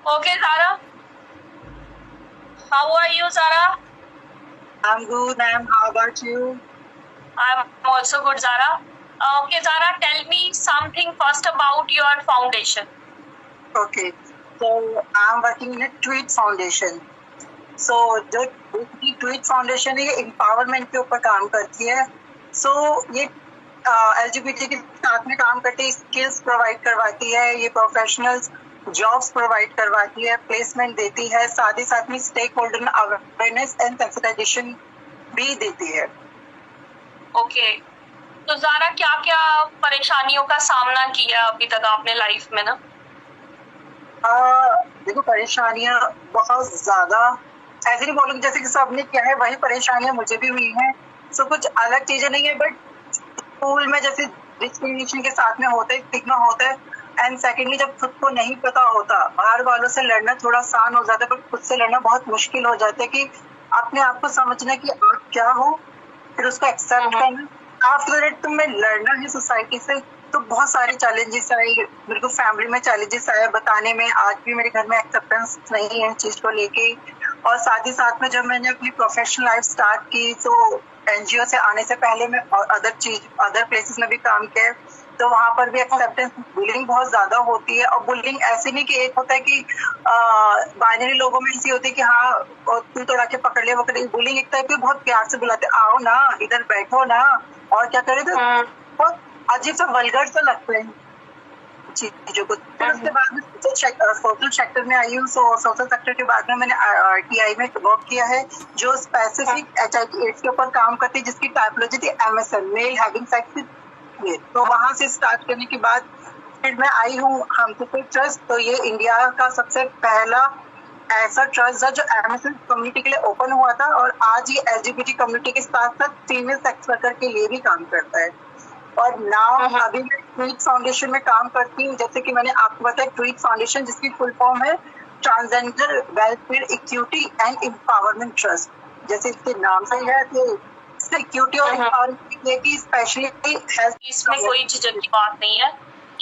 Okay, Zara. How are you, Zara? I'm good, ma'am. How about you? I'm also good, Zara. Okay, Zara, tell me something first about your foundation. Okay. So I'm working in a tweet foundation. So जो tweet foundation है ये empowerment के ऊपर काम करती है. So ये LGBT के साथ में काम करती है, स्किल्स प्रोवाइड करवाती है, ये प्रोफेशनल्स जॉब्स प्रोवाइड करवाती है, प्लेसमेंट देती है, साथ ही साथ में stakeholder awareness and sensitization भी देती है. ओके, तो ज़ारा क्या क्या परेशानियों का सामना किया अभी तक आपने लाइफ में ना? देखो परेशानियां बहुत ज्यादा ऐसे नहीं बोलूंगी जैसे कि सबने किया है वही परेशानियां मुझे भी हुई हैं. सो कुछ अलग चीजें नहीं है, बट स्कूल में जैसे डिस्क्रिमिनेशन के साथ में होता है, स्टिग्मा होता है. एंड सेकेंडली जब खुद को नहीं पता होता, बाहर वालों से लड़ना थोड़ा आसान हो जाता है, बट खुद से लड़ना बहुत मुश्किल हो जाता है कि अपने आप को समझना कि आप क्या हो, फिर उसको एक्सेप्ट करना. आफ्टर दैट तुम्हें लड़ना है सोसाइटी से. तो बहुत सारे चैलेंजेस आए, मेरे को फैमिली में चैलेंजेस आए बताने में. आज भी मेरे घर में एक्सेप्टेंस नहीं है चीज को लेके. और साथ ही साथ में जब मैंने अपनी प्रोफेशनल लाइफ स्टार्ट की तो एनजीओ से आने से पहले मैं अदर प्लेसेस में भी काम किया, तो वहां पर भी एक्सेप्टेंस बुलिंग बहुत ज्यादा होती है. और बुलिंग ऐसे नहीं कि एक होता है कि बाइनरी लोगों में ऐसी होती है कि हाँ तू तोड़ा के पकड़ ले पकड़. बुलिंग एक टाइप की बहुत प्यार से बुलाते, आओ ना इधर बैठो ना और क्या करे, तो बहुत अजीब सा वल्गर सा लगता है चीजों को. फिर उसके बाद में सोशल सेक्टर में आई हूँ. सोशल सेक्टर के बाद में मैंने RTI में वर्क किया है, जो स्पेसिफिक HIV/AIDS के ऊपर काम करती है, जिसकी टाइपोलॉजी थी MSM, male having sex with male. तो वहां से स्टार्ट करने के बाद फिर मैं आई हूँ हमसफर ट्रस्ट. तो ये इंडिया का सबसे पहला ऐसा ट्रस्ट है जो MSM कम्युनिटी के लिए ओपन हुआ था, और आज ये LGBT कम्युनिटी के साथ साथ फीमेल सेक्स वर्कर के लिए भी काम करता है. और नाउ अभी मैं ट्वीट फाउंडेशन में काम करती हूँ. जैसे कि मैंने आपको बताया, ट्वीट फाउंडेशन जिसकी फुल फॉर्म है transgender welfare equity and empowerment trust. जैसे इसके नाम से ही है कि इक्विटी और एम्पावरमेंट की स्पेशली हेल्थ. इसमें कोई झिझक की बात नहीं है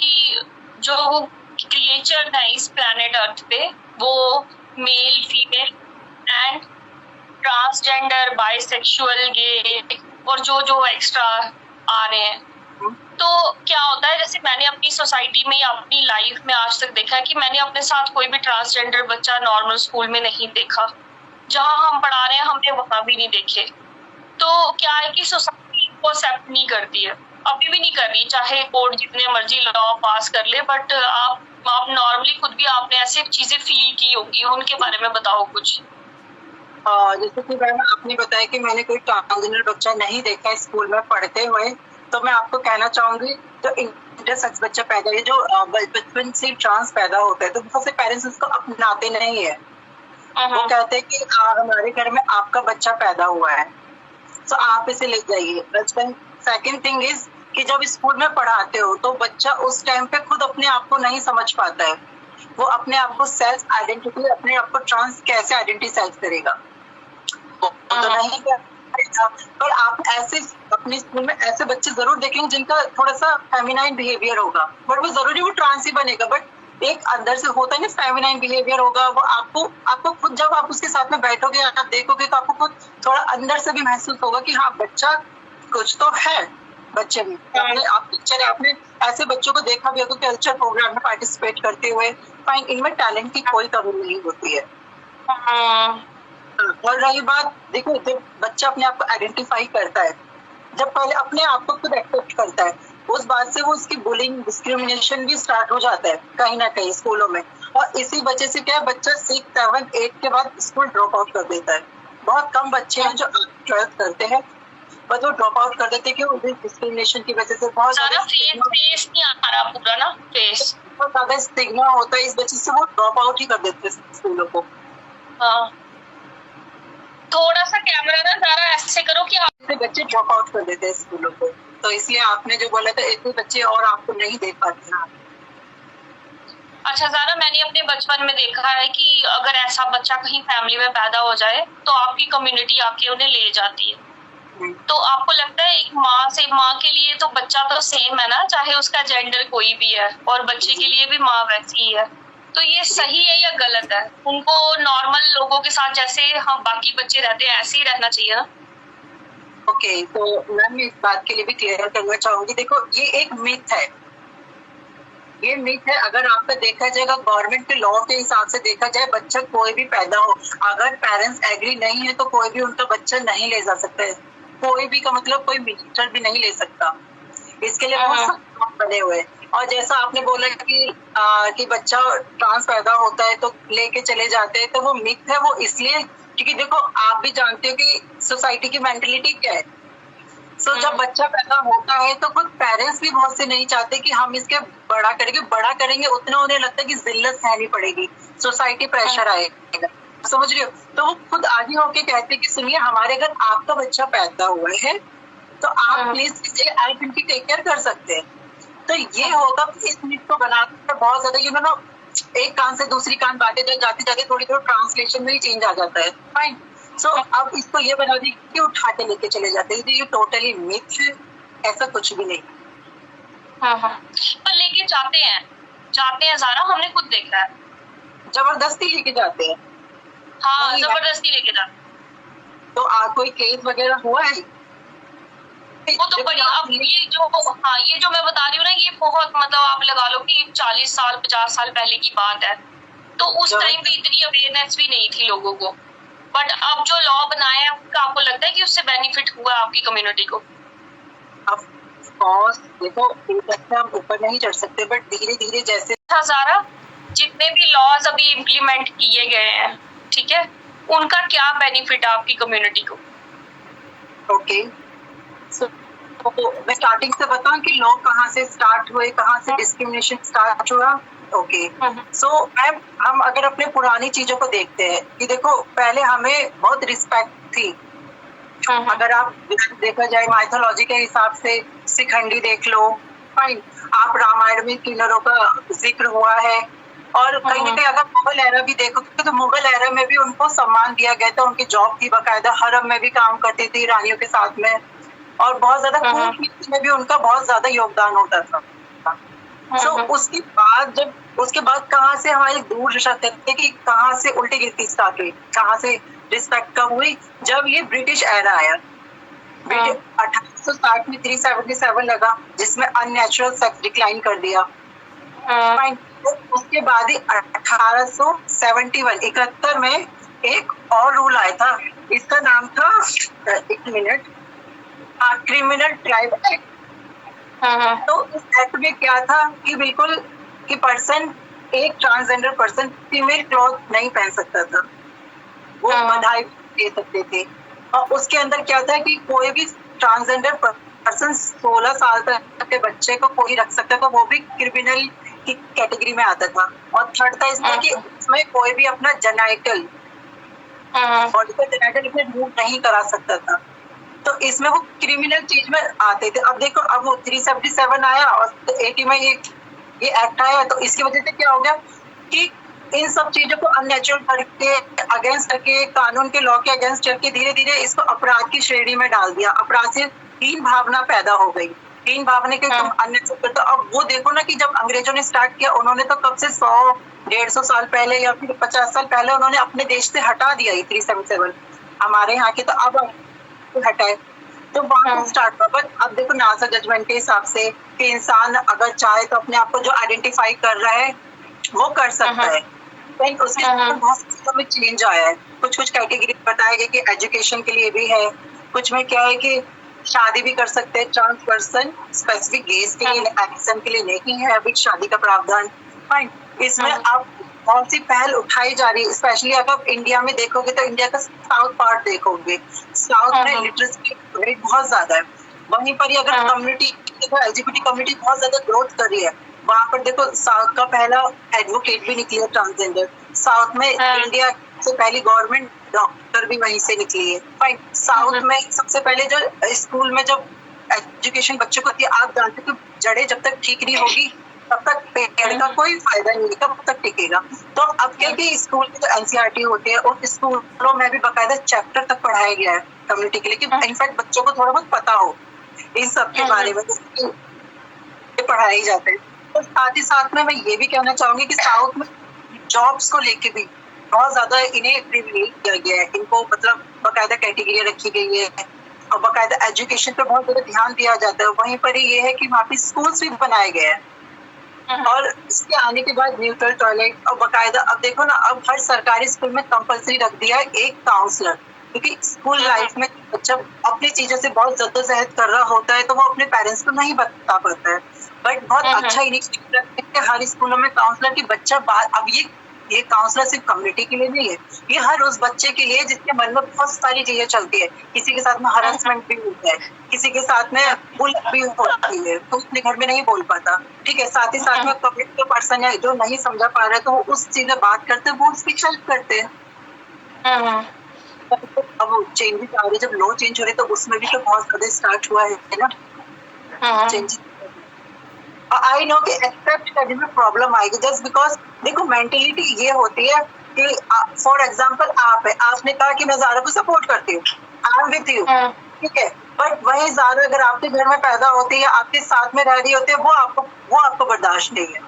कि जो क्रिएचर है इस प्लेनेट अर्थ पे वो male female and transgender bisexual gay और जो जो एक्स्ट्रा आ रहे हैं. तो क्या होता है, जैसे मैंने अपनी सोसाइटी में या अपनी लाइफ में आज तक देखा है कि मैंने अपने साथ कोई भी ट्रांसजेंडर बच्चा नॉर्मल स्कूल में नहीं देखा. जहां हम पढ़ा रहे हैं हमने वहां भी नहीं देखे. तो क्या है कि सोसाइटी को एक्सेप्ट नहीं करती है, अभी भी नहीं कर रही, चाहे कोर्ट जितने मर्जी लॉ पास कर ले. बट आप नॉर्मली खुद भी आपने ऐसी चीजें फील की होगी, उनके बारे में बताओ कुछ. जैसे कि मैम आपने बताया कि मैंने कोई ट्रांसजेंडर बच्चा नहीं देखा है स्कूल में पढ़ते हुए, तो मैं आपको कहना चाहूंगी जो इंटरसेक्स बच्चा पैदा है, जो बचपन से ट्रांस पैदा होता है, तो बहुत से पेरेंट्स उसको अपनाते नहीं है. वो कहते हैं कि हमारे घर में आपका बच्चा पैदा हुआ है तो आप इसे ले जाइए. सेकेंड थिंग इज कि जब स्कूल में पढ़ाते हो तो बच्चा उस टाइम पे खुद अपने आप को नहीं समझ पाता है. वो अपने आप को सेल्फ आइडेंटिटी, अपने आप को ट्रांस कैसे आइडेंटिफाई करेगा, तो नहीं करेगा. पर आप ऐसे अपने स्कूल में ऐसे बच्चे जरूर देखेंगे जिनका थोड़ा सा फेमिनाइन बिहेवियर होगा, बट वो जरूरी वो ट्रांस ही बनेगा, बट एक अंदर से होता है ना फेमिनाइन बिहेवियर होगा. वो आपको खुद जब आप उसके साथ में बैठोगे, आप देखोगे, तो आपको खुद थोड़ा अंदर से भी महसूस होगा कि हाँ बच्चा कुछ तो है बच्चे में. आपने ऐसे बच्चों को देखा भी होगा कल्चर प्रोग्राम में पार्टिसिपेट करते हुए. फाइन, इनमें टैलेंट की कोई कमी नहीं होती है. और रही बात, देखो जब बच्चा अपने आप को आइडेंटिफाई करता है, जब पहले अपने आप को खुद एक्सेप्ट करता है, उस बात से वो उसकी बुलिंग डिस्क्रिमिनेशन भी स्टार्ट हो जाता है कहीं ना कहीं स्कूलों में. और इसी वजह से क्या है, बच्चा 6, 7, 8 के बाद स्कूल ड्रॉप आउट कर देता है. बहुत कम बच्चे हैं जो 12th करते हैं, बस वो ड्रॉप आउट कर देते हैं कि डिस्क्रिमिनेशन की वजह से. बहुत ज्यादा फेस नहीं आ रहा पूरा ना, फेस बहुत ज्यादा स्टिग्मा होता है, इस वजह से वो ड्रॉप आउट ही कर देते हैं स्कूलों को. थोड़ा सा कैमरा ना ज़रा ऐसे करो कि आप बच्चे ड्रॉप आउट कर देते हैं स्कूलों को. तो इसलिए आपने जो बोला था इतने बच्चे और आपको नहीं देख पाते हैं. अच्छा ज़ारा, मैंने अपने बचपन में देखा है कि अगर ऐसा बच्चा कहीं फैमिली में पैदा हो जाए तो आपकी कम्युनिटी आके उन्हें ले जाती है. तो आपको लगता है एक माँ के लिए तो बच्चा तो सेम है ना, चाहे उसका जेंडर कोई भी है, और बच्चे के लिए भी माँ वैसी ही है. तो ये सही है या गलत है? उनको नॉर्मल लोगों के साथ जैसे हम बाकी बच्चे रहते हैं ऐसे ही रहना चाहिए ना? ओके, तो मैम इस बात के लिए भी क्लियर करना चाहूंगी, देखो ये एक मिथ है, ये मिथ है। अगर आपका देखा जाएगा गवर्नमेंट के लॉ के हिसाब से देखा जाए, बच्चा कोई भी पैदा हो, अगर पेरेंट्स एग्री नहीं है तो कोई भी उनका बच्चा नहीं ले जा सकता है, कोई भी का मतलब कोई मिनिस्टर भी नहीं ले सकता, इसके लिए बहुत सख्त बने हुए हैं। और जैसा आपने बोला कि बच्चा ट्रांस पैदा होता है तो लेके चले जाते हैं, तो वो मिथ है, वो इसलिए क्योंकि देखो आप भी जानते हो कि सोसाइटी की मेंटेलिटी क्या है। जब बच्चा पैदा होता है तो खुद पेरेंट्स भी बहुत से नहीं चाहते कि हम इसके बड़ा करेंगे उतना उन्हें लगता है कि जिल्लत सहनी पड़ेगी, सोसाइटी प्रेशर आएगा, समझ रहे हो। तो वो खुद आगे होके कहते हैं कि सुनिए हमारे घर आपका बच्चा पैदा हुआ है तो आप प्लीज इसे आप इनकी टेक केयर कर सकते हैं। तो ये होगा इस मिथ को बनाकर बहुत ज्यादा यू नो एक कान से दूसरी कान बातें जाते जाते थोड़ी ट्रांसलेशन में ही चेंज आ जाता है, फाइन। अब इसको ये बना दी कि उठा के लेके चले जाते हैं, ये टोटली मिथ है, ऐसा कुछ भी नहीं। पर लेके जाते हैं ज़ारा, हमने खुद देखा है, जबरदस्ती लेके जाते हैं। हाँ जबरदस्ती लेके जाते हैं। तो कोई केस वगैरह हुआ है? वो तो बड़ी, अब ये जो मैं बता रही हूँ ना, ये बहुत मतलब आप लगा लो कि 40 साल 50 साल पहले की बात है, तो उस टाइम पे इतनी अवेयरनेस भी नहीं थी लोगों को। बट अब जो लॉ बनाया है उसका आपको लगता है कि उससे बेनिफिट हुआ आपकी कम्युनिटी को? देखो हम ऊपर नहीं चढ़ सकते, बट धीरे धीरे जैसे ज़ारा जितने भी लॉज अभी इम्प्लीमेंट किए गए हैं, ठीक है, उनका क्या बेनिफिट है आपकी कम्युनिटी को? ओके, तो मैं स्टार्टिंग से बताऊं कि लोग कहाँ से स्टार्ट हुए, कहाँ से डिस्क्रिमिनेशन स्टार्ट हुआ। ओके, सो मैम हम अगर अपने पुरानी चीजों को देखते हैं कि देखो पहले हमें बहुत रिस्पेक्ट थी। अगर आप देखा जाए माइथोलॉजी के हिसाब से शिखंडी देख लो, फाइन, आप रामायण में किन्नरों का जिक्र हुआ है, और कहीं ना कहीं अगर मुगल एरा भी देखोगे तो मुगल एरा में भी उनको सम्मान दिया गया था, उनकी जॉब थी, बाकायदा हरम में भी काम करती थी रानियों के साथ में, और बहुत ज्यादा कूटनीति में भी उनका बहुत ज्यादा योगदान होता था। उसके बाद कहाँ से हमारी दूर सकते थे कि कहाँ से उल्टी गिनती स्टार्ट हुई, कहाँ से रिस्पेक्ट कम हुई, जब ये ब्रिटिश एरा आया। 1860 में 377 लगा जिसमें अननेचुरल सेक्स डिक्लाइन कर दिया। उसके बाद ही 1871 में एक और रूल आया था, इसका नाम था क्रिमिनल ट्राइब एक्ट। तो इस एक्ट में क्या था कि बिल्कुल कि एक ट्रांसजेंडर पर्सन फीमेल क्लॉथ नहीं पहन सकता था, वो बधाई दे सकते थे। और उसके अंदर क्या था कि कोई भी ट्रांसजेंडर पर्सन 16 साल तक के बच्चे को कोई रख सकता था, वो भी क्रिमिनल की कैटेगरी में आता था। और थर्ड था इसमें कि इसमें कोई भी अपना जेनाइटल बॉडी का जेनाइटल इसमें मूव नहीं करा सकता था, तो इसमें वो क्रिमिनल चीज में आते थे। अब देखो अब वो 377 आया और 80 में ये एक्ट आया, तो इसकी वजह से क्या हो गया कि इन सब चीजों को अननेचुरल करके अगेंस्ट करके कानून के लॉ के अगेंस्ट करके धीरे धीरे इसको अपराध की श्रेणी में डाल दिया। अपराध से हीन भावना पैदा हो गई, हीन भावना के तुम अननेचुरल करते। अब वो देखो ना कि जब अंग्रेजों ने स्टार्ट किया, उन्होंने तो कब से 100-150 साल पहले या फिर 50 साल पहले उन्होंने अपने देश से हटा दिया ये 377 हमारे यहाँ के, तो अब हटाए तो वहां से स्टार्ट हुआ। बट अब देखो नासा जजमेंट के हिसाब से कि इंसान अगर चाहे तो अपने आप को जो आइडेंटिफाई कर रहा है वो कर सकता है, लेकिन उसके बहुत चीजों में चेंज आया है। कुछ कैटेगरी बताया गया कि एजुकेशन के लिए भी है, कुछ में क्या है कि शादी भी कर सकते हैं ट्रांस पर्सन, स्पेसिफिक गेज के लिए, एक्शन के लिए नहीं है अभी शादी का प्रावधान, फाइन। इसमें आप बहुत सी पहल उठाई जा रही है, स्पेशली अगर इंडिया में देखोगे तो इंडिया का साउथ पार्ट देखोगे, साउथ में लिटरेसी रेट बहुत ज्यादा है। वहीं पर ही अगर कम्युनिटी एलजीबीटी कम्युनिटी बहुत ज्यादा ग्रोथ कर रही है, वहां पर देखो साउथ का पहला एडवोकेट भी निकली है ट्रांसजेंडर, साउथ में इंडिया से पहली गवर्नमेंट डॉक्टर भी वहीं से निकली है, फाइन। साउथ में सबसे पहले जो स्कूल में जब एजुकेशन बच्चों को थी, आप जानते हो कि जड़ें जब तक ठीक नहीं होगी तब तक पेड़ का कोई फायदा नहीं, कब तक टिकेगा। तो अब क्या कि स्कूल की जो एनसीईआरटी होती है और स्कूलों में भी बाकायदा चैप्टर तक पढ़ाया गया है कम्युनिटी के लिए, कि इनफैक्ट बच्चों को थोड़ा बहुत पता हो इन सब के बारे में, पढ़ाया ही जाता है। तो साथ ही साथ में मैं ये भी कहना चाहूंगी कि साउथ में जॉब्स को लेके भी बहुत ज्यादा इन्हें प्रिविलेज किया गया है, इनको मतलब बाकायदा कैटेगरी रखी गई है और बाकायदा एजुकेशन पे बहुत ज्यादा ध्यान दिया जाता है। वहीं पर ये है कि वहाँ पे स्कूल्स भी बनाए गए हैं और इसके आने के बाद न्यूट्रल टॉयलेट और बाकायदा अब देखो ना, अब हर सरकारी स्कूल में कंपलसरी रख दिया है एक काउंसलर, क्योंकि स्कूल लाइफ में बच्चा अपनी चीजों से बहुत जद्दोजहद कर रहा होता है तो वो अपने पेरेंट्स को नहीं बता पाता है। बट बहुत अच्छा इनिशिएटिव रखते हैं हर स्कूलों में काउंसलर की बच्चा अब ये काउंसलर सिर्फ कम्युनिटी के लिए नहीं है, ये हर उस बच्चे के लिए जिसके मन में बहुत सारी चीजें चलती है। किसी के साथ में हरासमेंट भी होता है, किसी के साथ में बुलिंग भी होती है तो अपने घर में नहीं बोल पाता, ठीक है। साथ ही साथ में कम्युनिटी के पर्सन है जो नहीं समझा पा रहे तो वो उस चीज में बात करते हैं, वो उसकी हेल्प करते हैं। अब चेंजेस आ रहे, जब लॉ चेंज हो रहे तो उसमें भी तो बहुत ज्यादा स्टार्ट हुआ है ना चेंज। आई नो कि एक्सेप्ट करने में प्रॉब्लम आएगी जस्ट बिकॉज देखो मेंटेलिटी ये होती है कि फॉर एग्जांपल आपने कहा कि मैं ज़ारा को सपोर्ट करती हूँ, आई एम विद यू, ठीक है। बट वही ज़ारा अगर आपके घर में पैदा होती है, आपके साथ में रह रही होती है, वो आपको बर्दाश्त नहीं है।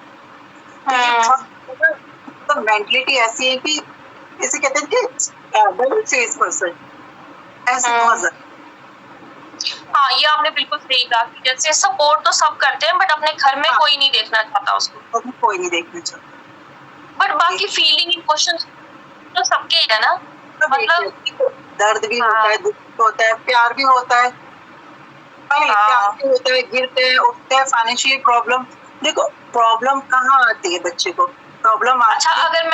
तो मेंटेलिटी ऐसी है कि इसे कहते हैं कि डबल फेस पर्सन, ऐसे बहुत ज्यादा। हाँ, ये आपने बिल्कुल सही कहा कि जैसे सपोर्ट तो सब करते हैं बट अपने घर में कोई नहीं देखना चाहता उसको, कोई नहीं देखना चाहता। बट बाकी फीलिंग इमोशन तो सबके ही है ना, मतलब दर्द भी होता है, दुख भी होता है, प्यार भी होता है, प्यार भी होता है, गिरते हैं उठते हैं, फाइनेंशियल प्रॉब्लम। देखो प्रॉब्लम कहाँ आती है बच्चे को, प्रॉब्लम अच्छा अगर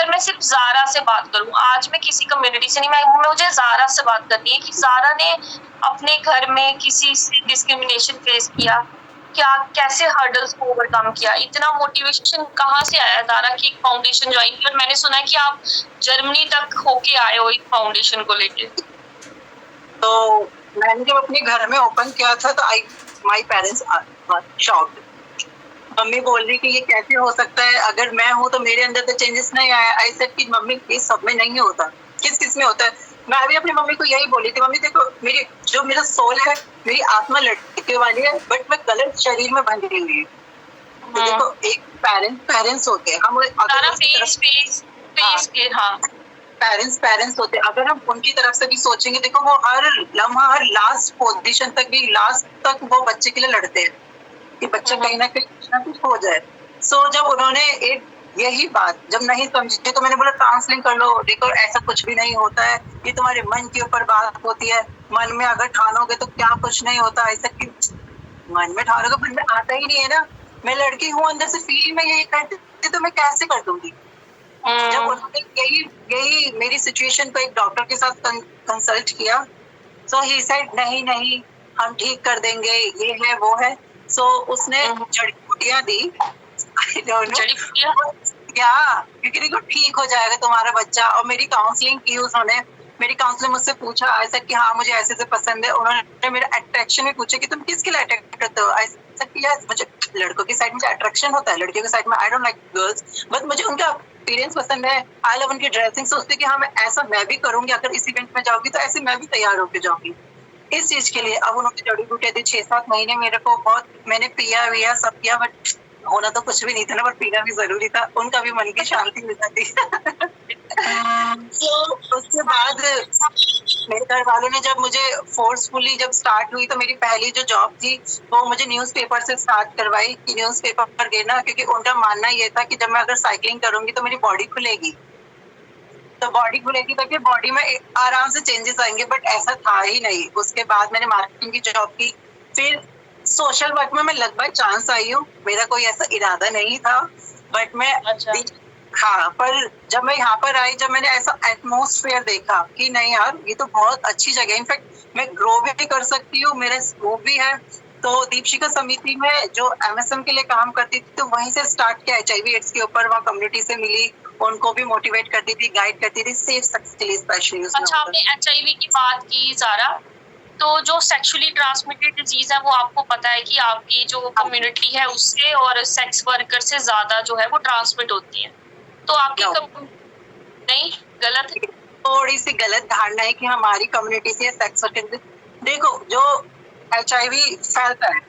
मैं सिर्फ ज़ारा से बात करूं, आज मैं किसी कम्युनिटी से नहीं, मुझे ज़ारा से बात करनी है कि ज़ारा ने अपने घर में किसी से डिस्क्रिमिनेशन फेस किया, क्या कैसे हर्डल्स को ओवरकम किया, इतना मोटिवेशन कहाँ से आया ज़ारा की एक फाउंडेशन ज्वाइन की। और मैंने सुना है कि आप जर्मनी तक होके आए हो इस फाउंडेशन को लेके। तो मैंने जब अपने घर में ओपन किया था तो माय पेरेंट्स शॉक्ड। मम्मी बोल रही कि ये कैसे हो सकता है, अगर मैं हूँ तो मेरे अंदर तो चेंजेस नहीं आया। आई सेड कि मम्मी ये सब में नहीं होता, किस किस में होता है। मैं भी अपनी मम्मी को यही बोली थी, मम्मी देखो मेरा सोल है, मेरी आत्मा लड़के वाली है, बट मैं गलत शरीर में बंधी हुई है। तो देखो एक पेरेंट्स होते हैं, हम पेरेंट्स होते हैं, अगर हम उनकी तरफ से भी सोचेंगे, देखो वो हर लम्हा हर लास्ट पोजीशन तक भी लास्ट तक वो बच्चे के लिए लड़ते हैं कि बच्चा कहीं ना कुछ हो जाए। सो जब उन्होंने एक यही बात जब नहीं समझे तो मैंने बोला काउंसलिंग कर लो, देखो ऐसा कुछ भी नहीं होता है, ये तुम्हारे मन के ऊपर बात होती है, मन में अगर ठानोगे तो क्या कुछ नहीं होता। ऐसा कि मन में ठानोगे, मन में आता ही नहीं है ना, मैं लड़की हूँ, अंदर से फील में यही करती तो मैं कैसे कर दूंगी। जब उन्होंने यही मेरी सिचुएशन को एक डॉक्टर के साथ कंसल्ट किया, सो ही सेड नहीं हम ठीक कर देंगे, ये है वो है। सो उसने जड़ी बूटियां दी, क्या क्योंकि देखो ठीक हो जाएगा तुम्हारा बच्चा। और मेरी काउंसलिंग की उन्होंने, मेरी काउंसलर मुझसे पूछा ऐसा कि हाँ मुझे ऐसे पसंद है। उन्होंने मेरा अट्रैक्शन भी पूछा कि तुम किसके लिए अट्रैक्ट करते हो, ऐसा कि यार मुझे लड़कों की साइड में अट्रैक्शन होता है, लड़कियों की साइड में I don't like girls, but मुझे उनका अपीयरेंस पसंद है, आई लव उनकी ड्रेसिंग। सोचते कि हाँ ऐसा मैं भी करूंगी, अगर इस इवेंट में जाऊंगी तो ऐसे मैं भी तैयार होकर जाऊंगी इस चीज के लिए। अब उन्होंने जड़ी बूटियां दी 6-7 महीने मेरे को, बहुत मैंने पिया सब किया, बट होना तो कुछ भी नहीं था ना, पर पीना भी जरूरी था, उनका भी मन की शांति मिल जाती। तो उसके बाद मेरे घर वालों ने जब मुझे फोर्सफुली जब स्टार्ट हुई, तो मेरी पहली जो जॉब थी वो मुझे न्यूज़पेपर से स्टार्ट करवाई कि न्यूज़पेपर पर गिरना, क्योंकि उनका मानना ये था कि जब मैं अगर साइकिलिंग करूंगी तो मेरी बॉडी खुलेगी, तो बॉडी खुलेगी तो फिर बॉडी में आराम से चेंजेस आएंगे, बट ऐसा था ही नहीं। उसके बाद मैंने मार्केटिंग की जॉब की, फिर सोशल वर्क में मैं लगभग चांस आई हूँ, मेरा कोई ऐसा इरादा नहीं था, बट मैं हाँ, पर जब मैं यहाँ पर आई, जब मैंने ऐसा एटमॉस्फेयर देखा कि नहीं यार ये तो बहुत अच्छी जगह है, इनफैक्ट मैं ग्रो भी कर सकती हूँ, मेरा स्कोप भी है। तो दीपशिखा समिति में जो MSM के लिए काम करती थी, तो वहीं से स्टार्ट किया HIV एड्स के ऊपर, वहाँ कम्युनिटी से मिली, उनको भी मोटिवेट करती थी, गाइड करती थी सेफ सेक्स के लिए स्पेशली। अच्छा, आपने HIV की बात की ज़ारा, तो जो सेक्सुअली ट्रांसमिटेड डिजीज है वो आपको पता है कि आपकी जो कम्युनिटी है उससे और सेक्स वर्कर से ज्यादा जो है वो ट्रांसमिट होती है, तो आपकी नहीं गलत है? थोड़ी सी गलत धारणा है कि हमारी कम्युनिटी से सेक्स वर्कर, देखो जो HIV फैलता है,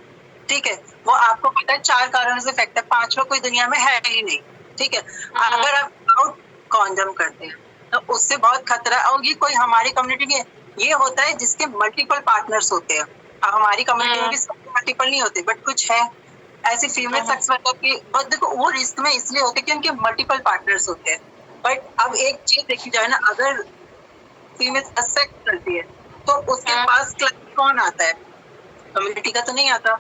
ठीक है, वो आपको पता है 4 कारणों से फैलता है, 5वां कोई दुनिया में है ही नहीं। ठीक है। अगर आप विदाउट कॉन्डम करते हैं तो उससे बहुत खतरा है, और ये कोई हमारी कम्युनिटी नहीं है, ये होता है जिसके मल्टीपल पार्टनर्स होते हैं। अब हमारी कम्युनिटी में भी सबके मल्टीपल नहीं होते, बट कुछ है ऐसे फीमेल सेक्स वर्कर की, बट देखो वो रिस्क में इसलिए होते हैं कि उनके मल्टीपल पार्टनर्स होते हैं। बट अब एक चीज देखी जाए ना, अगर फीमेल सेक्स करती है तो उसके पास क्लाइंट कौन आता है? कम्युनिटी का तो नहीं आता,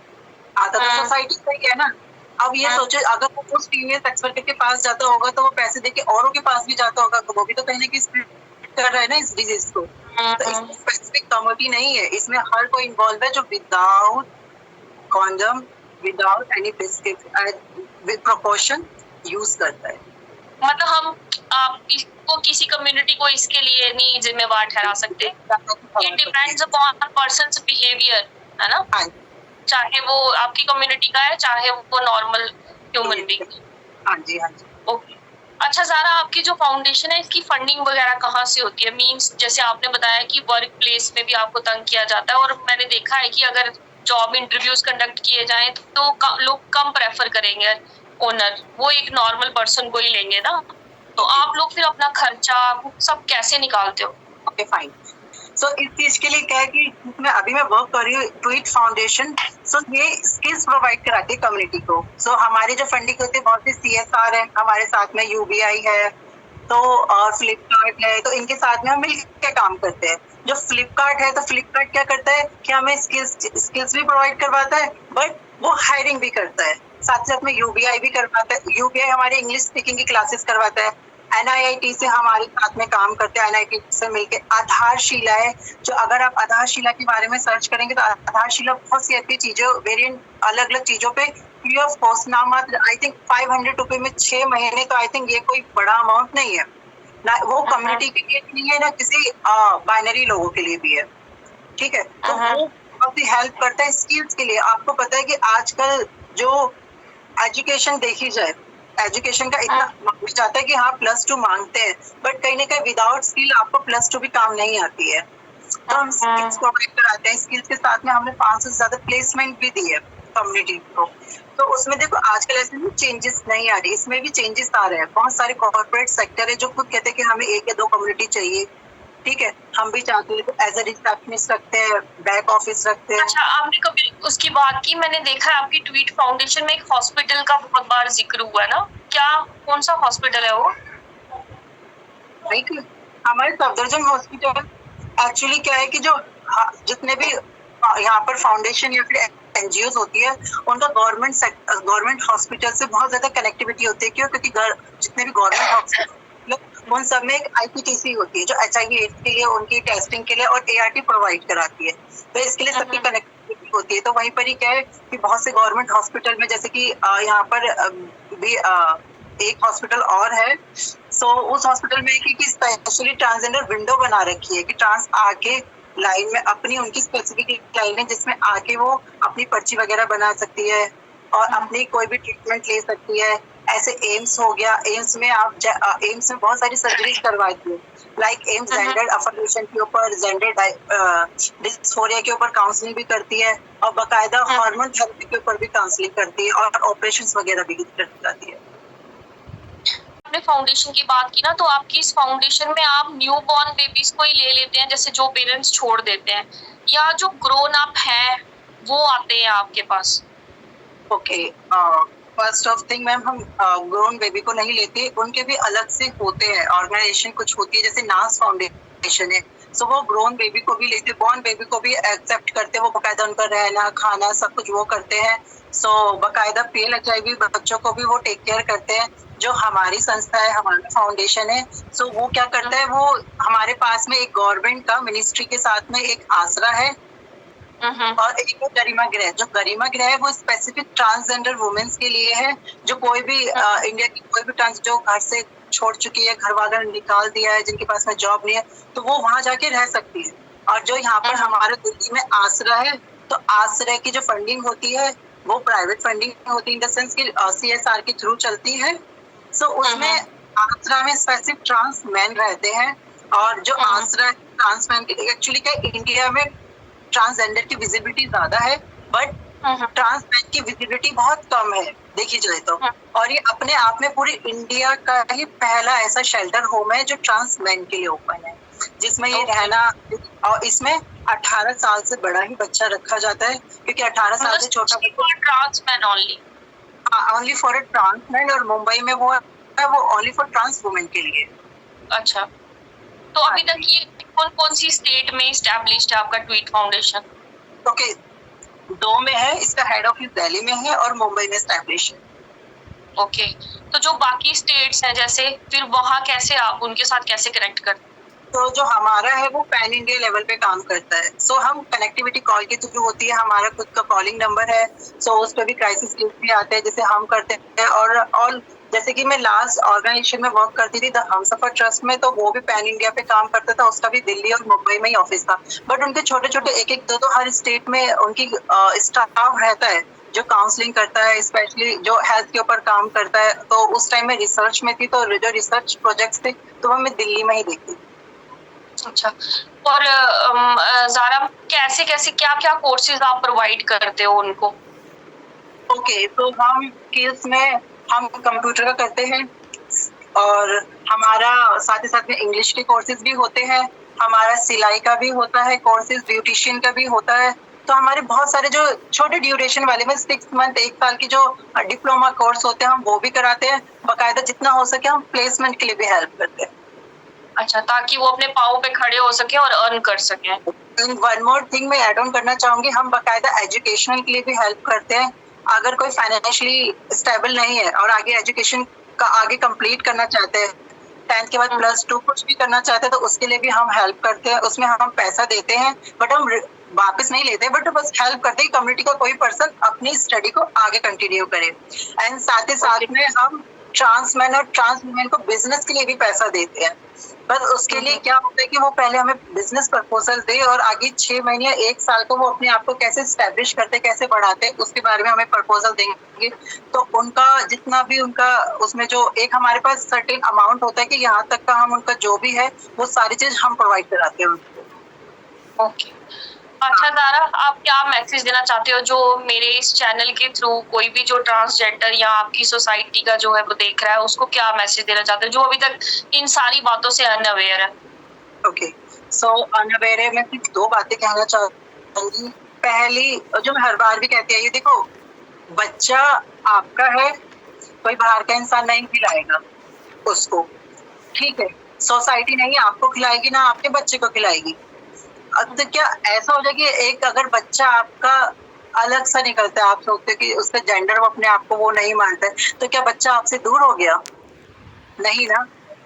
आता तो सोसाइटी का ही है ना। अब ये सोचे अगर वो उस फीमेल सेक्स वर्कर के पास जाता होगा तो वो पैसे देके औरों के पास भी जाता होगा, तो वो भी तो कहीं ना कहीं स्प्रेड कर रहा है ना इस डिजीज को। तो इसमें स्पेसिफिक कम्युनिटी नहीं है, इसमें हर कोई इन्वॉल्व है जो without condom, without any with proportion use करता है। मतलब हम आप इसको किसी कम्युनिटी को इसके लिए नहीं जिम्मेवार ठहरा सकते। It depends upon persons behaviour, है ना? हाँ, चाहे वो आपकी कम्युनिटी का है, चाहे वो नॉर्मल ह्यूमन बीइंग। हाँ जी, हाँ जी। ओके। अच्छा ज़ारा, आपकी जो फाउंडेशन है इसकी फंडिंग वगैरह कहाँ से होती है? मींस जैसे आपने बताया कि वर्क प्लेस में भी आपको तंग किया जाता है, और मैंने देखा है कि अगर जॉब इंटरव्यूज कंडक्ट किए जाएं तो लोग कम प्रेफर करेंगे ओनर, वो एक नॉर्मल पर्सन को ही लेंगे ना। तो आप लोग फिर अपना खर्चा सब कैसे निकालते हो? Okay, fine. सो इस चीज के लिए क्या है कि इसमें अभी मैं वर्क कर रही हूँ ट्वीट फाउंडेशन। सो ये स्किल्स प्रोवाइड कराती है कम्युनिटी को। सो हमारी जो फंडिंग होती है बहुत सी CSR है, हमारे साथ में UBI है, तो और फ्लिपकार्ट है, तो इनके साथ में हम मिलकर काम करते हैं। जो फ्लिपकार्ट है, तो फ्लिपकार्ट क्या करता है कि हमें स्किल्स भी प्रोवाइड करवाता है, बट वो हायरिंग भी करता है, साथ साथ में UBI भी करवाता है। UBI हमारे इंग्लिश स्पीकिंग की क्लासेस करवाता है। NIIT से हमारे साथ में काम करते हैं, NIIT से मिलके आधारशिला है, जो अगर आप आधारशिला के बारे में सर्च करेंगे तो आधारशिला बहुत सी ऐसी चीजें, वेरिएंट अलग अलग चीजों पे फ्री ऑफ कॉस्ट, नाम मात्र आई थिंक 500 रुपए में 6 महीने, तो आई थिंक ये कोई बड़ा अमाउंट नहीं है ना, वो कम्युनिटी के लिए नहीं है ना, किसी बाइनरी लोगों के लिए भी है, ठीक है। तो वो बहुत ही हेल्प करता है स्किल्स के लिए। आपको पता है कि आजकल जो एजुकेशन देखी जाए, एजुकेशन का इतना मांगा जाता है कि हाँ +2 मांगते हैं, बट कहीं ना कहीं विदाउट स्किल आपको +2 भी काम नहीं आती है। तो हम स्किल्स प्रोवाइड कराते हैं, स्किल्स के साथ में हमने 500 से ज्यादा प्लेसमेंट भी दी है कम्युनिटी को। तो उसमें देखो आजकल ऐसे भी चेंजेस नहीं आ रही, इसमें भी चेंजेस आ रहे हैं। बहुत सारे कॉर्पोरेट सेक्टर है जो खुद कहते हैं कि हमें 1 या 2 कम्युनिटी चाहिए, ठीक है, हम भी चाहते हैं, तो एज ए रिसेप्शनिस्ट रखते हैं, बैक ऑफिस रखते हैं। अच्छा, आपने कभी उसकी बात की? मैंने देखा है आपकी ट्वीट फाउंडेशन में एक हॉस्पिटल का बहुत बार जिक्र हुआ है ना, क्या कौन सा हॉस्पिटल है वो? राइट, हमारे सफदरजंग हॉस्पिटल एक्चुअली क्या है कि जो जितने भी यहाँ पर फाउंडेशन या फिर NGOs होती है, उनका गवर्नमेंट हॉस्पिटल से बहुत ज्यादा कनेक्टिविटी होती है। क्यों? क्योंकि जितने भी गवर्नमेंट हॉस्पिटल उन सब में एक IPTC होती है जो HIV/AIDS के लिए, उनकी टेस्टिंग के लिए, और ART प्रोवाइड कराती है। तो इसके लिए सबकी कनेक्टिविटी होती है। तो वहीं पर ही क्या है कि बहुत से गवर्नमेंट हॉस्पिटल में, जैसे कि यहाँ पर भी एक हॉस्पिटल और है, सो उस हॉस्पिटल में एक स्पेशली ट्रांसजेंडर विंडो बना रखी है कि ट्रांस आके लाइन में अपनी उनकी स्पेसिफिक लाइन है जिसमें आके वो अपनी पर्ची वगैरह बना सकती है और अपनी कोई भी ट्रीटमेंट ले सकती है। ऐसे एम्स हो गया, एम्स में आप एम्स में बहुत सारी सर्जरीज करवाती है, लाइक एम्स जेंडर अफर्मेशन के ऊपर, जेंडर डिस्फोरिया के ऊपर काउंसलिंग भी करती है, और बाकायदा हार्मोन थेरेपी के ऊपर भी काउंसलिंग करती है, और ऑपरेशंस वगैरह भी करती है। आपने फाउंडेशन की बात की ना, तो आपकी इस फाउंडेशन में आप न्यू बॉर्न बेबीज को ही ले लेते हैं, जैसे जो पेरेंट्स छोड़ देते हैं, या जो ग्रोन अप है वो आते हैं आपके पास? Okay, first of thing ma'am, हम ग्रोन बेबी को नहीं लेते, उनके भी अलग से होते हैं ऑर्गेनाइजेशन कुछ होती है, जैसे नास फाउंडेशन है, सो वो ग्रोन बेबी को भी लेते, बॉर्न बेबी को भी एक्सेप्ट करते, वो बाकायदा उनका रहना खाना सब कुछ वो करते हैं। सो बाकायदा PL/HIV बच्चों को भी वो टेक केयर करते हैं। जो हमारी संस्था है, हमारा फाउंडेशन है, सो वो क्या करता है, वो हमारे पास में एक गवर्नमेंट का मिनिस्ट्री के साथ में एक आसरा है, और एक गरिमा गृह। जो गरिमा गृह है वो स्पेसिफिक ट्रांसजेंडर वुमेन्स के लिए है, जो कोई भी इंडिया की कोई भी ट्रांस जो घर से छोड़ चुकी है, घर वालों ने निकाल दिया है, जिनके पास में जॉब नहीं है, तो वो वहां जाके रह सकती है। और जो यहाँ पर हमारे दिल्ली में आसरा है, तो आसरा की जो फंडिंग होती है वो प्राइवेट फंडिंग होती है, इन द सेंस की CSR के थ्रू चलती है। सो उसमें आसरा में स्पेसिफिक ट्रांस मैन रहते हैं, और जो आसरा ट्रांस मैन एक्चुअली क्या इंडिया में ट्रांसजेंडर की विजिबिलिटी ज्यादा है, बट ट्रांस मैन की विजिबिलिटी बहुत कम है देखी जाए तो। हाँ, और ये अपने आप में पूरी इंडिया का ही पहला ऐसा शेल्टर होम है जो ट्रांस मैन के लिए ओपन है, जिसमें ये ओके। रहना, और इसमें 18 साल से बड़ा ही बच्चा रखा जाता है, क्योंकि 18 साल से छोटा बच्चा trans man only. Only for a trans man, और मुंबई में वो है वो ओनली फॉर ट्रांस वुमेन के लिए। अच्छा, तो हाँ अभी तक जी। ये कौन कौन सी स्टेट में स्टैब्लिश्ड है आपका ट्वीट फाउंडेशन? ओके, 2 में है, इसका हेड ऑफिस दिल्ली में है और मुंबई में एस्टैब्लिश है। ओके, तो जो बाकी स्टेट्स हैं जैसे, फिर वहाँ कैसे आप उनके साथ कैसे कनेक्ट करते हैं? तो जो हमारा है वो पैन इंडिया लेवल पे काम करता है। सो हम कनेक्टिविटी कॉल के थ्रू होती है, हमारा खुद का कॉलिंग नंबर है। सो उस पे भी क्राइसिस लिस्ट भी आते हैं जिसे हम करते हैं। और जैसे कि मैं लास्ट ऑर्गेनाइजेशन में वर्क करती थी द हमसफर ट्रस्ट में, तो वो भी पैन इंडिया पे काम करता था, उसका भी दिल्ली और मुंबई में ही ऑफिस था। बट उनके छोटे छोटे एक एक दो हर स्टेट में उनकी स्टाफ रहता है जो काउंसलिंग करता है, स्पेशली जो हेल्थ के ऊपर काम करता है। तो उस टाइम में रिसर्च में थी, तो जो रिसर्च प्रोजेक्ट्स थे तो वो मैं दिल्ली में ही देखती। अच्छा, और ज़ारा, कैसे कैसे क्या क्या कोर्सेज आप प्रोवाइड करते हो उनको? ओके, तो हम स्किल्स में हम कंप्यूटर का करते हैं, और हमारा साथ ही साथ में इंग्लिश के कोर्सेज भी होते हैं, हमारा सिलाई का भी होता है कोर्सेज, ब्यूटिशियन का भी होता है। तो हमारे बहुत सारे जो छोटे ड्यूरेशन वाले में 6 मंथ 1 साल की जो डिप्लोमा कोर्स होते हैं हम वो भी कराते हैं। बाकायदा जितना हो सके हम प्लेसमेंट के लिए भी हेल्प करते हैं। अच्छा, ताकि वो अपने पाँव पे खड़े हो सके और अर्न कर सकें। वन मोर थिंग मैं ऐड ऑन करना चाहूंगी, हम बाकायदा एजुकेशन के लिए भी हेल्प करते हैं। अगर कोई फाइनेंशियली स्टेबल नहीं है और आगे एजुकेशन का आगे कंप्लीट करना चाहते हैं, 10th के बाद +2 कुछ भी करना चाहते हैं, तो उसके लिए भी हम हेल्प करते हैं। उसमें हम पैसा देते हैं, बट हम वापस नहीं लेते, बट बस हेल्प करते हैं कम्युनिटी का कोई पर्सन अपनी स्टडी को आगे कंटिन्यू करे। एंड साथ ही साथ में हम ट्रांस मैन और ट्रांस वुमेन को बिजनेस के लिए भी पैसा देते हैं। बस उसके लिए क्या होता है कि वो पहले हमें बिजनेस प्रपोजल दे, और आगे 6 महीने या 1 साल को वो अपने आप को कैसे स्टैब्लिश करते, कैसे बढ़ाते, उसके बारे में हमें प्रपोजल देंगे। तो उनका जितना भी उनका उसमें जो एक हमारे पास सर्टेन अमाउंट होता है कि यहाँ तक का हम उनका जो भी है वो सारी चीज हम प्रोवाइड कराते हैं उनको। ओके। अच्छा ज़ारा, आप क्या मैसेज देना चाहते हो जो मेरे इस चैनल के थ्रू कोई भी जो ट्रांसजेंडर या आपकी सोसाइटी का जो है वो देख रहा है, उसको क्या मैसेज देना चाहते हो जो अभी तक इन सारी बातों से अनअवेयर है? ओके, सो अनअवेयर है, मैं सिर्फ 2 बातें कहना चाहूंगी। पहली, जो मैं हर बार भी कहती है, ये देखो, बच्चा आपका है, कोई बाहर का इंसान नहीं खिलाएगा उसको, ठीक है? सोसाइटी नहीं आपको खिलाएगी, ना आपके बच्चे को खिलाएगी। अब तो क्या ऐसा हो जाए कि एक अगर बच्चा आपका अलग सा निकलता है, आप सोचते हो कि उसका जेंडर वो अपने आप को वो नहीं मानता है, तो क्या बच्चा आपसे दूर हो गया? नहीं ना।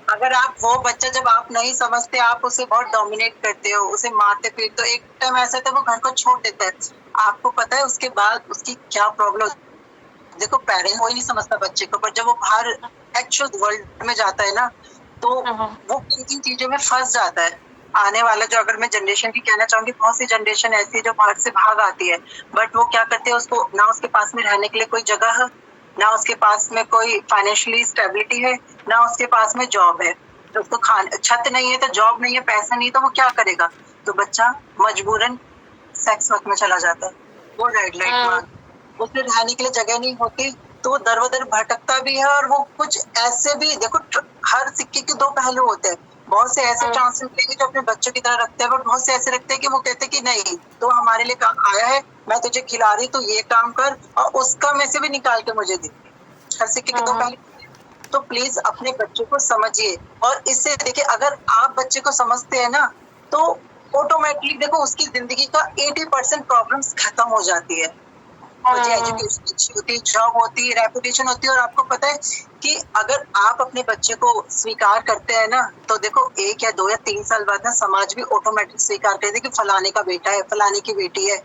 अगर आप वो बच्चा जब आप नहीं समझते, आप उसे बहुत डोमिनेट करते हो, उसे मारते पीटते, तो एक टाइम ऐसा था वो घर को छोड़ देता है। आपको पता है उसके बाद उसकी क्या प्रॉब्लम। देखो, पेरेंट कोई नहीं समझता बच्चे को, पर जब वो बाहर एक्चुअल वर्ल्ड में जाता है ना, तो वो किन चीजों में फंस जाता है। आने वाला जो, अगर मैं जनरेशन की कहना चाहूंगी, बहुत सी जनरेशन ऐसी है जो बाहर से भाग आती है, बट वो क्या करते हैं, उसको ना उसके पास में रहने के लिए कोई जगह है, ना उसके पास में कोई फाइनेंशियली स्टेबिलिटी है, ना उसके पास में जॉब है। तो उसको छत नहीं है, तो जॉब नहीं है, पैसा नहीं, तो वो क्या करेगा? तो बच्चा मजबूरन सेक्स वर्क में चला जाता है। वो रेड लाइट मार, उसे रहने के लिए जगह नहीं होती, तो वो दर बदर भटकता भी है। और वो कुछ ऐसे भी, देखो, हर सिक्के के 2 पहलू होते हैं। बहुत से ऐसे ट्रांसजेंडर लेंगे जो अपने बच्चों की तरह रखते हैं, बट बहुत से ऐसे रखते हैं कि वो कहते हैं कि नहीं, तो हमारे लिए आया है, मैं तुझे खिला रही, तो ये काम कर, और उसका में से भी निकाल के मुझे दे। हर सिक्के के 2 पहलू। तो प्लीज अपने बच्चों को समझिए, और इससे देखिए, अगर आप बच्चे को समझते हैं ना, तो ऑटोमेटिकली देखो उसकी जिंदगी का 80% प्रॉब्लम्स खत्म हो जाती है। मुझे एजुकेशन अच्छी होती है, जॉब होती है, रेपुटेशन होती है। और आपको पता है कि अगर आप अपने बच्चे को स्वीकार करते हैं ना, तो देखो 1 या 2 या 3 साल बाद ना समाज भी ऑटोमेटिक स्वीकार करते कि फलाने का बेटा है, फलाने की बेटी है।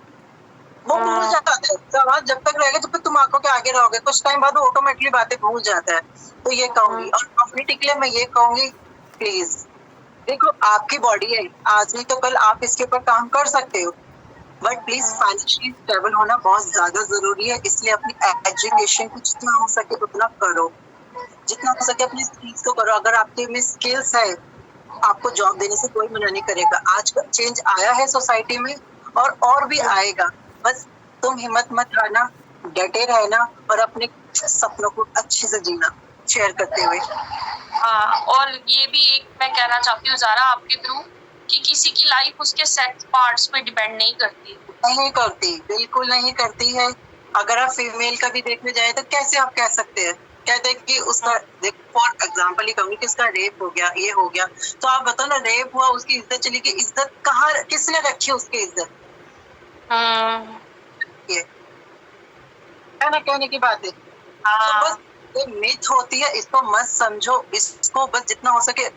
वो भूल जाता है, समाज जब तक रहेगा जब तक तुम आंखों के आगे रहोगे, कुछ टाइम बाद वो ऑटोमेटिकली बातें भूल जाता है। तो ये कहूंगी, और कम्युनिटी के लिए मैं ये कहूंगी, प्लीज देखो, आपकी बॉडी है, आज नहीं तो कल आप इसके ऊपर काम कर सकते हो, बट प्लीज फाइनेंशियली स्टेबल होना बहुत ज्यादा जरूरी है। इसलिए अपनी एजुकेशन को जितना हो सके उतना करो, जितना हो सके अपनी स्किल्स को करो। अगर आपके में स्किल्स है, आपको जॉब देने से कोई मना नहीं करेगा। आज का चेंज आया है सोसाइटी में, और भी आएगा। बस तुम हिम्मत मत हारना, डटे रहना, और अपने सपनों को अच्छे से जीना शेयर करते हुए। हाँ, और ये भी एक मैं कहना चाहती हूँ ज़ारा आपके थ्रू कि किसी की लाइफ उसके सेक्स पार्ट्स पे डिपेंड नहीं करती। नहीं करती, बिल्कुल नहीं करती है। अगर आप फीमेल का भी देखने जाए तो कैसे आप कह सकते हैं, कहते हैं कि उसका फॉर एग्जाम्पल ही कहूंगी कि उसका रेप हो गया, ये हो गया, तो आप बताओ ना, रेप हुआ, उसकी इज्जत चली गई, इज्जत कहाँ, किसने रखी उसकी इज्जत? ये है ना कहने की बात है। तो बस ये मिथ होती है, इसको मत समझो, इसको बस जितना हो सके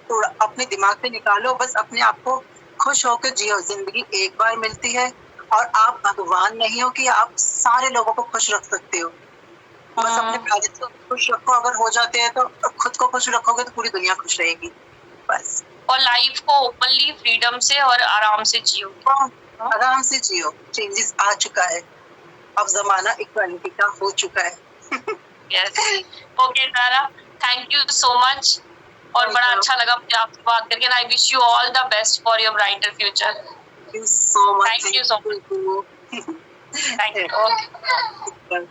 थोड़ा अपने दिमाग से निकालो, बस अपने आप को खुश होकर जियो। जिंदगी एक बार मिलती है और आप भगवान नहीं हो कि आप सारे लोगों को खुश रख सकते हो। बस अपने पेरेंट्स को खुश रखो, अगर हो जाते हैं तो खुद को खुश रखोगे तो पूरी दुनिया खुश रहेगी बस। और लाइफ को ओपनली फ्रीडम से और आराम से जियो। आराम से जियो, चेंजेस आ चुका है, अब जमाना इक्वालिटी का हो चुका है। Yes, okay Zara, thank you so much, और बड़ा अच्छा लगा मुझे आपसे बात करके। I wish you all the best for your brighter future. Thank you so much. Thank you so much. Thank you. Okay.